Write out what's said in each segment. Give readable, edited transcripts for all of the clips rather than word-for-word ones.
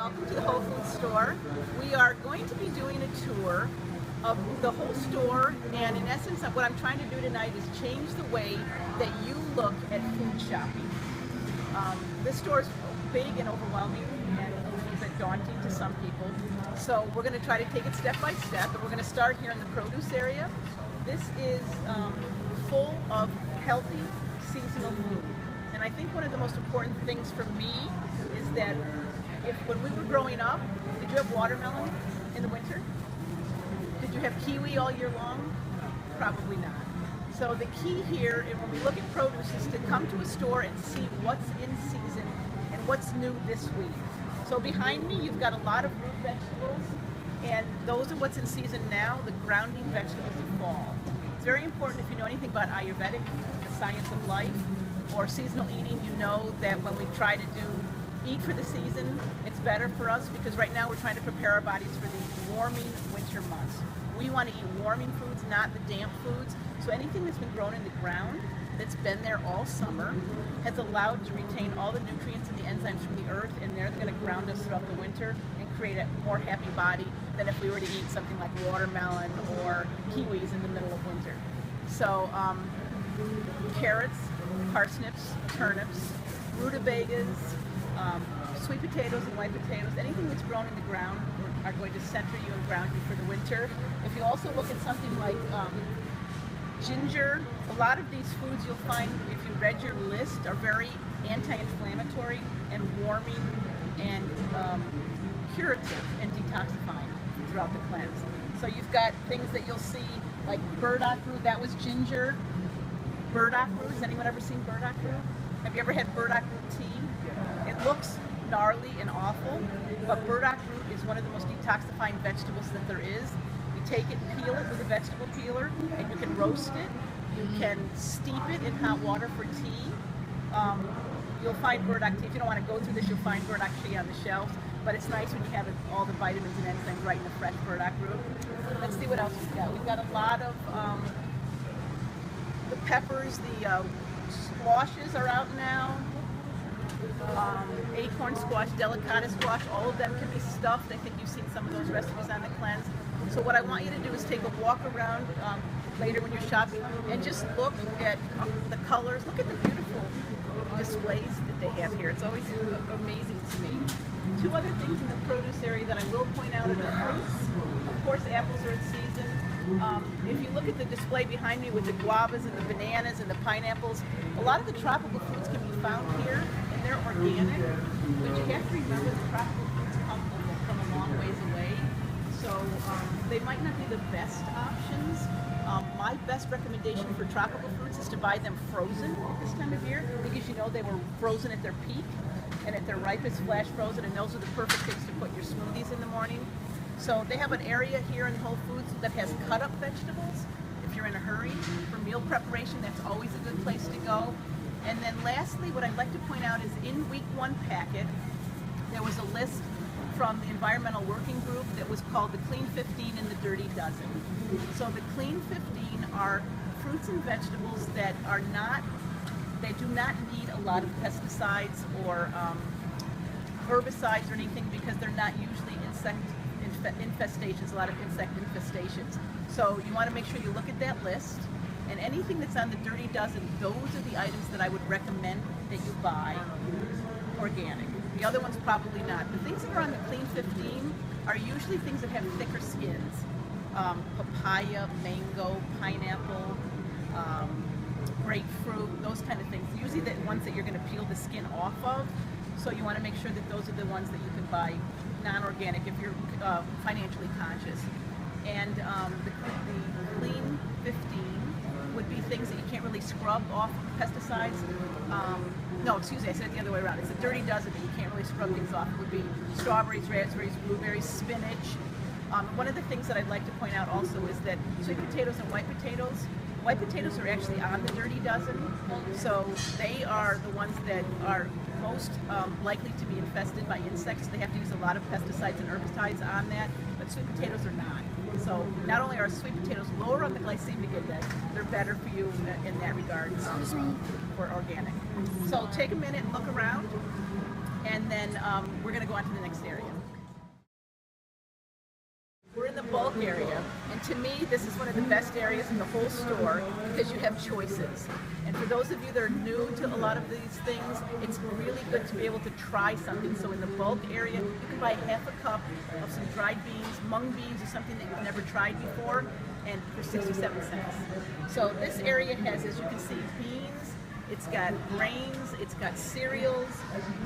welcome to the Whole Foods store. We are going to be doing a tour of the whole store, and in essence, what I'm trying to do tonight is change the way that you look at food shopping. This store is big and overwhelming and a little bit daunting to some people, so we're going to try to take it step by step, and we're going to start here in the produce area. This is full of healthy, seasonal food. And I think one of the most important things for me is that when we were growing up, did you have watermelon in the winter? Did you have kiwi all year long? Probably not. So the key here, and when we look at produce, is to come to a store and see what's in season and what's new this week. So behind me, you've got a lot of root vegetables, and those are what's in season now, the grounding vegetables of fall. It's very important, if you know anything about Ayurvedic, the science of life, or seasonal eating, you know that when we try to eat for the season, it's better for us because right now we're trying to prepare our bodies for the warming winter months. We want to eat warming foods, not the damp foods. So anything that's been grown in the ground, that's been there all summer, has allowed to retain all the nutrients and the enzymes from the earth, and they're going to ground us throughout the winter and create a more happy body than if we were to eat something like watermelon or kiwis in the middle of winter. So carrots, parsnips, turnips, rutabagas, sweet potatoes and white potatoes, anything that's grown in the ground are going to center you and ground you for the winter. If you also look at something like ginger, a lot of these foods you'll find, if you read your list, are very anti-inflammatory and warming and curative and detoxifying throughout the cleanse. So you've got things that you'll see like burdock root, that was ginger. Burdock root, has anyone ever seen burdock root? Have you ever had burdock root tea? It looks gnarly and awful, but burdock root is one of the most detoxifying vegetables that there is. You take it, peel it with a vegetable peeler, and you can roast it. You can steep it in hot water for tea. You'll find burdock tea. If you don't want to go through this, you'll find burdock tea on the shelves, but it's nice when you have all the vitamins and enzymes right in the fresh burdock root. Let's see what else we've got. We've got a lot of the peppers, the squashes are out now. Acorn squash, delicata squash, all of them can be stuffed. I think you've seen some of those recipes on the cleanse. So what I want you to do is take a walk around later when you're shopping and just look at the colors. Look at the beautiful displays that they have here. It's always amazing to me. Two other things in the produce area that I will point out are the fruits. Of course, apples are in season. If you look at the display behind me with the guavas and the bananas and the pineapples, a lot of the tropical fruits can be found here, and they're organic, but you have to remember the tropical fruits come from a long ways away, so they might not be the best options. My best recommendation for tropical fruits is to buy them frozen at this time of year, because you know they were frozen at their peak, and at their ripest flash frozen, and those are the perfect things to put in your smoothies in the morning. So they have an area here in Whole Foods that has cut-up vegetables. If you're in a hurry for meal preparation, that's always a good place to go. And then lastly, what I'd like to point out is in week 1 packet, there was a list from the Environmental Working Group that was called the Clean 15 and the Dirty Dozen. So the Clean 15 are fruits and vegetables that they do not need a lot of pesticides or herbicides or anything, because they're not usually infestations, a lot of insect infestations. So you want to make sure you look at that list, and anything that's on the Dirty Dozen, those are the items that I would recommend that you buy organic. The other ones probably not. The things that are on the Clean 15 are usually things that have thicker skins. Papaya, mango, pineapple, grapefruit, those kind of things. Usually the ones that you're going to peel the skin off of. So you want to make sure that those are the ones that you can buy non-organic if you're financially conscious. And the Clean 15 would be things that you can't really scrub off pesticides. No, excuse me, I said it the other way around. It's a Dirty Dozen that you can't really scrub things off. It would be strawberries, raspberries, blueberries, spinach. One of the things that I'd like to point out also is that sweet potatoes and white potatoes are actually on the Dirty Dozen. So they are the ones that are most likely to be infested by insects. They have to use a lot of pesticides and herbicides on that, but sweet potatoes are not. So not only are sweet potatoes lower on the glycemic index, they're better for you in that regard for organic. So take a minute and look around. and then we're going to go on to the next area. We're in the bulk area, and to me, this is one of the best areas in the whole store because you have choices. And for those of you that are new to a lot of these things, it's really good to be able to try something. So in the bulk area, you can buy half a cup of some dried beans, mung beans, or something that you've never tried before, and for 67 cents. So this area has, as you can see, beans, it's got grains, it's got cereals,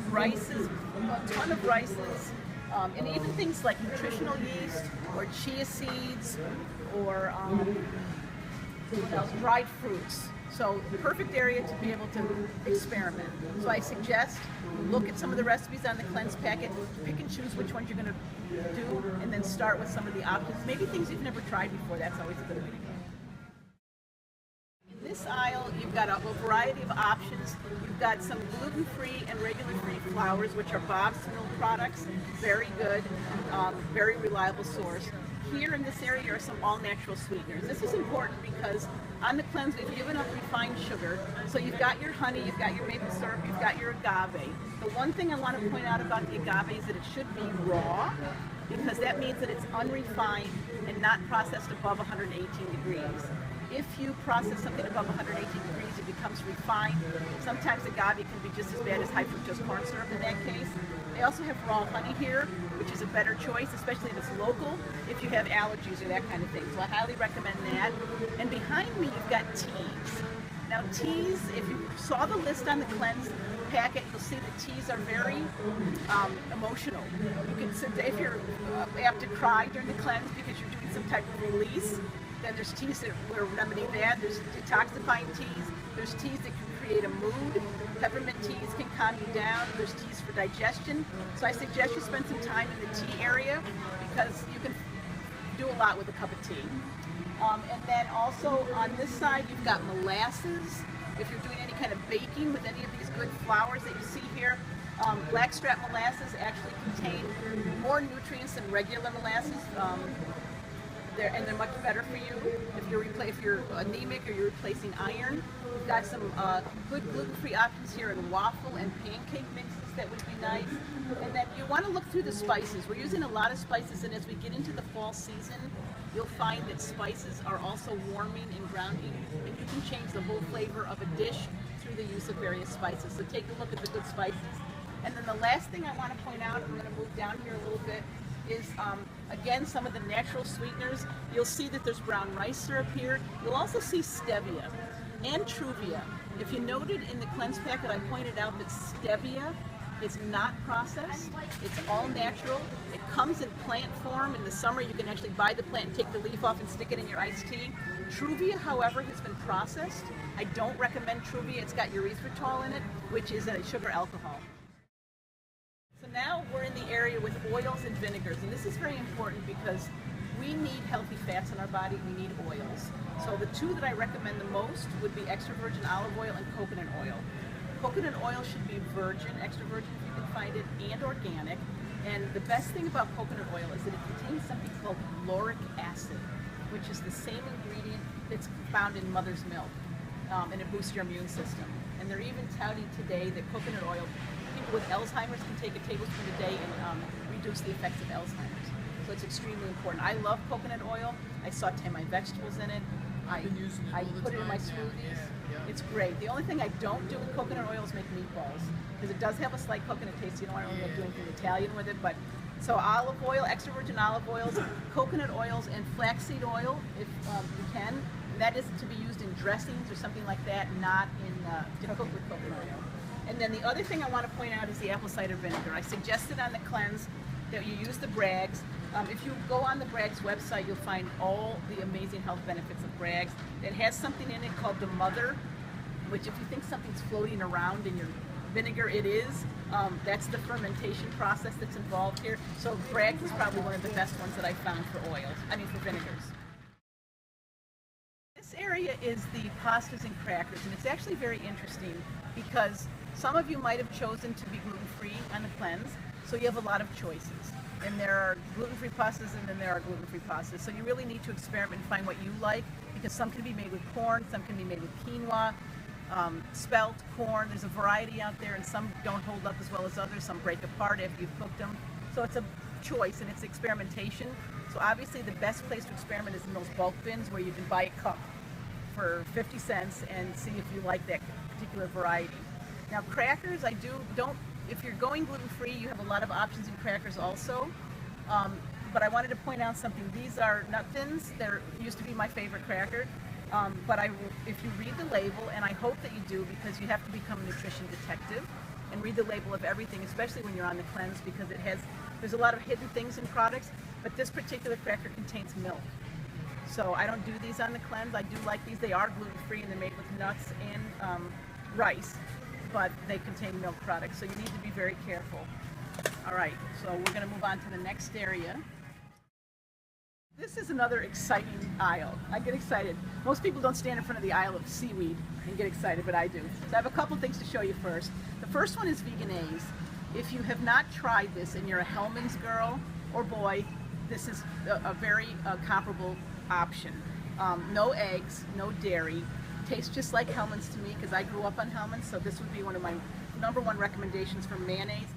rices, a ton of rices, and even things like nutritional yeast or chia seeds or dried fruits. So the perfect area to be able to experiment. So I suggest look at some of the recipes on the cleanse packet, pick and choose which ones you're going to do, and then start with some of the options. Maybe things you've never tried before, that's always a good way to go. In this aisle, you've got a variety of options. You've got some gluten-free and regular-free flours, which are Bob's Milk products. Very good, very reliable source. Here in this area are some all-natural sweeteners. This is important because on the cleanse we've given up refined sugar. So you've got your honey, you've got your maple syrup, you've got your agave. The one thing I want to point out about the agave is that it should be raw, because that means that it's unrefined and not processed above 118 degrees. If you process something above 118 degrees, it becomes refined. Sometimes agave can be just as bad as high fructose corn syrup in that case. They also have raw honey here, which is a better choice, especially if it's local, if you have allergies or that kind of thing. So I highly recommend that. And behind me, you've got teas. Now teas, if you saw the list on the cleanse packet, you'll see that teas are very emotional. You can, if you're apt to cry during the cleanse because you're doing some type of release, then there's teas that will remedy that. There's detoxifying teas. There's teas that can create a mood. Peppermint teas can calm you down. There's teas for digestion. So I suggest you spend some time in the tea area because you can do a lot with a cup of tea. And then also on this side, you've got molasses. If you're doing any kind of baking with any of these good flours that you see here, blackstrap molasses actually contain more nutrients than regular molasses. And they're much better for you if you're anemic or you're replacing iron. We've got some good gluten-free options here in waffle and pancake mixes that would be nice. And then you want to look through the spices. We're using a lot of spices, and as we get into the fall season, you'll find that spices are also warming and grounding, and you can change the whole flavor of a dish through the use of various spices. So take a look at the good spices. And then the last thing I want to point out, I'm going to move down here a little bit, is again some of the natural sweeteners. You'll see that there's brown rice syrup here. You'll also see stevia and Truvia. If you noted in the cleanse packet, I pointed out that stevia is not processed. It's all natural. It comes in plant form. In the summer, you can actually buy the plant and take the leaf off and stick it in your iced tea. Truvia, however, has been processed. I don't recommend Truvia. It's got erythritol in it, which is a sugar alcohol. So now we're in the area with oils and vinegars, and this is very important because we need healthy fats in our body, we need oils. So the two that I recommend the most would be extra virgin olive oil and coconut oil. Coconut oil should be virgin, extra virgin if you can find it, and organic. And the best thing about coconut oil is that it contains something called lauric acid, which is the same ingredient that's found in mother's milk, and it boosts your immune system. And they're even touting today that coconut oil, people with Alzheimer's can take a tablespoon a day and reduce the effects of Alzheimer's. So it's extremely important. I love coconut oil. I saute my vegetables in it. I put it in my smoothies. It's great. The only thing I don't do with coconut oil is make meatballs, because it does have a slight coconut taste. You don't want to really do anything Italian with it. But so olive oil, extra virgin olive oils, coconut oils, and flaxseed oil, if you can. And that is to be used in dressings or something like that, not in to cook with coconut oil. And then the other thing I want to point out is the apple cider vinegar. I suggested on the cleanse that you use the Bragg's. If you go on the Bragg's website, you'll find all the amazing health benefits of Bragg's. It has something in it called the Mother, which if you think something's floating around in your vinegar, it is. That's the fermentation process that's involved here. So Bragg's is probably one of the best ones that I found for for vinegars. This area is the pastas and crackers, and it's actually very interesting because some of you might have chosen to be gluten-free on the cleanse, so you have a lot of choices. And there are gluten-free pastas and then there are gluten-free pastas. So you really need to experiment and find what you like, because some can be made with corn, some can be made with quinoa. spelt, corn. There's a variety out there, and some don't hold up as well as others. Some break apart after you've cooked them. So it's a choice and it's experimentation. So obviously the best place to experiment is in those bulk bins where you can buy a cup for 50 cents and see if you like that particular variety. Now crackers, if you're going gluten-free, you have a lot of options in crackers also. But I wanted to point out something. These are nut thins. They used to be my favorite cracker. But if you read the label, and I hope that you do, because you have to become a nutrition detective and read the label of everything, especially when you're on the cleanse, because there's a lot of hidden things in products, but this particular cracker contains milk. So I don't do these on the cleanse. I do like these. They are gluten-free and they're made with nuts and rice, but they contain milk products, so you need to be very careful. All right, so we're going to move on to the next area. This is another exciting aisle. I get excited. Most people don't stand in front of the aisle of seaweed and get excited, but I do. So I have a couple things to show you first. The first one is Vegenaise. If you have not tried this and you're a Hellmann's girl or boy, this is a very comparable option. No eggs, no dairy. Tastes just like Hellmann's to me because I grew up on Hellmann's, so this would be one of my #1 recommendations for mayonnaise.